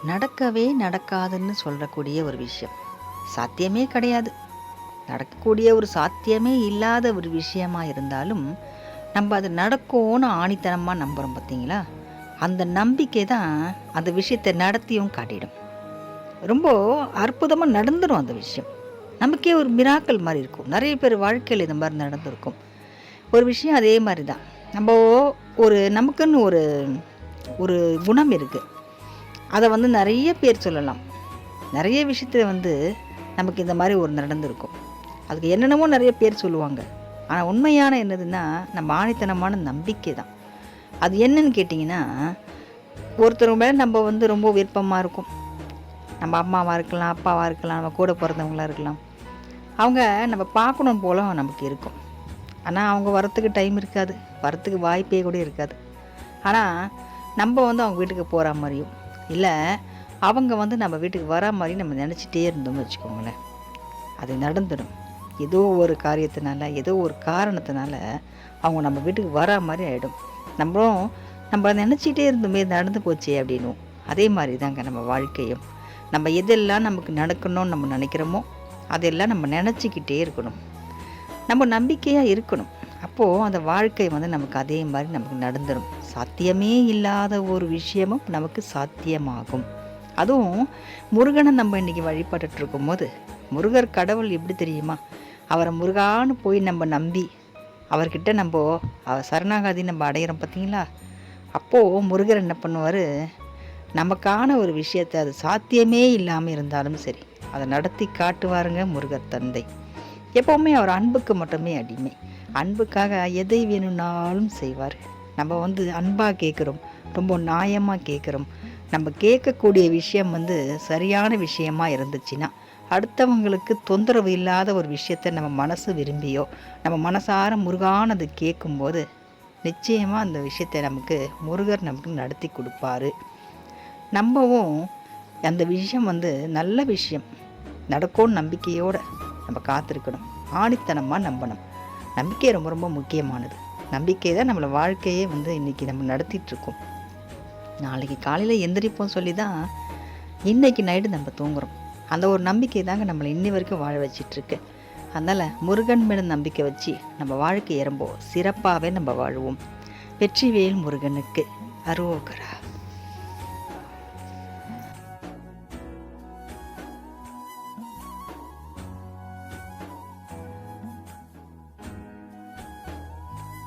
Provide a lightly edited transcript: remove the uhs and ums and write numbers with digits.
நடக்கவே நடக்காதுன்னு சொல்லக்கூடிய ஒரு விஷயம். சாத்தியமே கிடையாது. நடக்கக்கூடிய ஒரு சாத்தியமே இல்லாத ஒரு விஷயமா இருந்தாலும், நம்ம அது நடக்கும்னு ஆணித்தனமா நம்புறோம் பார்த்தீங்களா? அந்த நம்பிக்கை தான் அந்த விஷயத்த நடத்தியும் காட்டிடும். ரொம்ப அற்புதமா நடந்துரும் அந்த விஷயம். நமக்கே ஒரு மிராக்கிள் மாரி இருக்கும். நெறைய பேர் வாழ்க்கையில இந்த மாரி நடந்திருக்கும். ஒரு விஷயம் அதே மாரி தான். நம்ப நமக்குன்னு ஒரு ஒரு குணம் இருக்கு. அத நெறைய பேர் சொல்லலாம். நெறைய விஷயத்துல நமக்கு இந்த மாரி ஒரு நடந்திருக்கும். அதுக்கு என்னென்னமோ நெறைய பேர் சொல்லுவாங்க. ஆனா உண்மையான என்னதுன்னா, நம்ம ஆணித்தனமான நம்பிக்கை தான். அது என்னன்னு கேட்டிங்கன்னா, ஒருத்தர் மேல நம்ம ரொம்ப விருப்பமா இருக்கும். நம்ம அம்மாவா இருக்கலாம், அப்பாவா இருக்கலாம், நம்ம கூட பொறந்தவங்களா இருக்கலாம். அவங்க நம்ம பார்க்கணும் போல நமக்கு இருக்கும். ஆனா அவங்க வரத்துக்கு டைம் இருக்காது. வரத்துக்கு வாய்ப்பே கூட இருக்காது. ஆனா, நம்ப அவங்க வீட்டுக்கு போற மாரியும், இல்ல அவங்க நம்ம வீட்டுக்கு வரா மாரி நம்ம நெனச்சிட்டே இருந்தோம்னு வச்சுக்கோங்களேன். அது நடந்துடும். ஏதோ ஒரு காரியத்தினால, ஏதோ ஒரு காரணத்தினால அவங்க நம்ம வீட்டுக்கு வரா மாரி ஆயிடும். நம்பளும் நம்ம நெனச்சிட்டே இருந்தோமே நடந்து போச்சே அப்படின்னுவோம். அதே மாரி தாங்க நம்ம வாழ்க்கையும். நம்ம எதெல்லாம் நமக்கு நடக்கணும்னு நம்ம நெனைக்கிறோமோ, அதெல்லாம் நம்ம நெனச்சிக்கிட்டே இருக்கணும். நம்ம நம்பிக்கையா இருக்கணும். அப்போ அந்த வாழ்க்கை நமக்கு அதே மாரி நமக்கு நடந்துரும். சாத்தியமே இல்லாத ஒரு விஷயமும் நமக்கு சாத்தியமாகும். அதுவும் முருகனை நம்ம இன்னைக்கு வழிபட்டுட்டு இருக்கும்போது, முருகர் கடவுள் எப்படி தெரியுமா? அவரை முருகான்னு போய் நம்ம நம்பி, அவர்கிட்ட அவர் சரணாகதி நம்ம அடையிறோம் பார்த்தீங்களா? அப்போது முருகர் என்ன பண்ணுவார், நமக்கான ஒரு விஷயத்தை அது சாத்தியமே இல்லாமல் இருந்தாலும் சரி, அதை நடத்தி காட்டுவாருங்க முருகர் தந்தை. எப்போவுமே அவர் அன்புக்கு மட்டுமே அடிமை. அன்புக்காக எதை வேணும்னாலும் செய்வார். நம்ம அன்பாக கேட்குறோம், ரொம்ப நியாயமாக கேட்குறோம். நம்ம கேட்கக்கூடிய விஷயம் சரியான விஷயமா இருந்துச்சுன்னா, அடுத்தவங்களுக்கு தொந்தரவு இல்லாத ஒரு விஷயத்த நம்ம மனசு விரும்பியோ, நம்ம மனசார முருகானது கேட்கும்போது, நிச்சயமாக அந்த விஷயத்தை முருகர் நமக்கு நடத்தி கொடுப்பாரு. நம்பவும் அந்த விஷயம் நல்ல விஷயம் நடக்கும்னு நம்பிக்கையோடு நம்ம காத்திருக்கணும். ஆணித்தனமாக நம்பணும். நம்பிக்கை ரொம்ப ரொம்ப முக்கியமானது. நம்பிக்கை தான் நம்மளை வாழ்க்கையே இன்றைக்கி நம்ம நடத்திட்டுருக்கோம். நாளைக்கு காலையில் எந்திரிப்போம் சொல்லி தான் இன்றைக்கி நைட்டு நம்ம தூங்குகிறோம். அந்த ஒரு நம்பிக்கை தாங்க நம்மளை இன்னி வரைக்கும் வாழ வச்சிட்ருக்கு. அதனால் முருகன் மேலே நம்பிக்கை வச்சு நம்ம வாழ்க்கை ரொம்ப சிறப்பாகவே நம்ம வாழ்வோம். வெற்றிவேல் முருகனுக்கு அரோகரா.